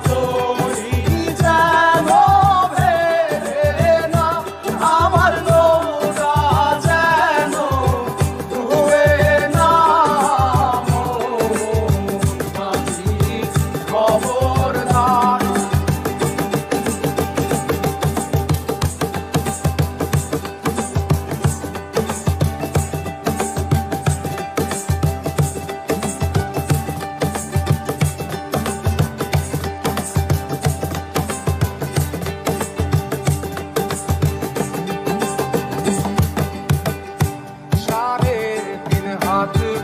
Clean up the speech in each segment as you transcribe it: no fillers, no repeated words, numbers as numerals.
তরি যেন ভেড়ে না, আমার নৌকা যেন ডুবে না। মাঝি খবরদার।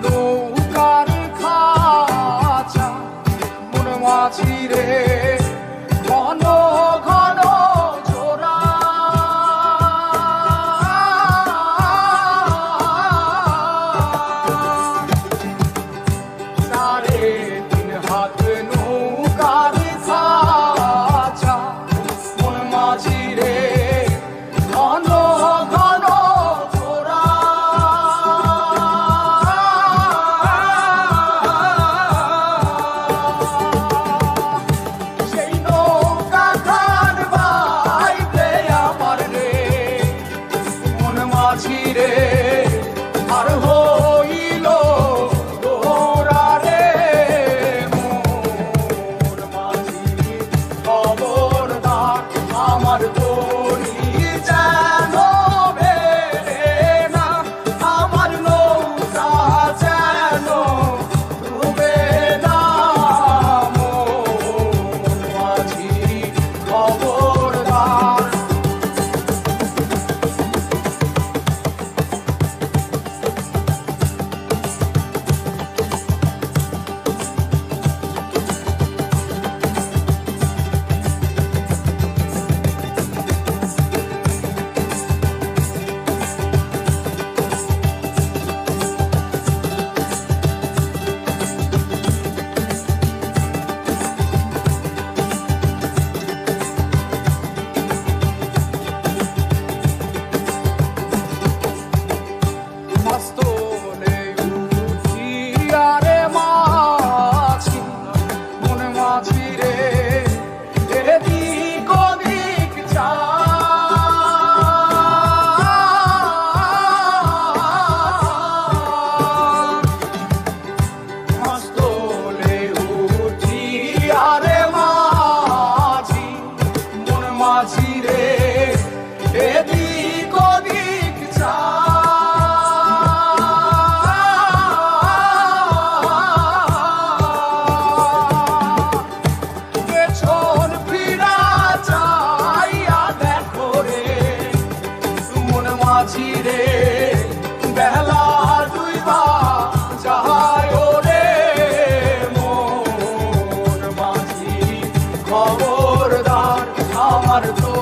নৌকার খাঁচা মন মাঝি রে, ঘন ঘন জোড়া। সাড়ে তিন হাত নৌকার খাঁচা মন মাঝি রে, ঘন ঘন জোড়া। রে আর হইল তোরা রে, মোর মাঝি খবরদার। আমার তরি যেন ভেড়ে না, আমার নৌকা যেন ডুবে না। মোর মাঝি খবরদার। মস্তলে উঠিয়া রে মাঝি, মন মাঝি রে, এদিক ওদিক মস্তলে উঠিয়া রে মাঝি, মন মাঝি রে, এদিক ওদিক মাঝি রে, বেলা ডুইবা যায় রে, মোর মাঝি খবরদার। আমার তো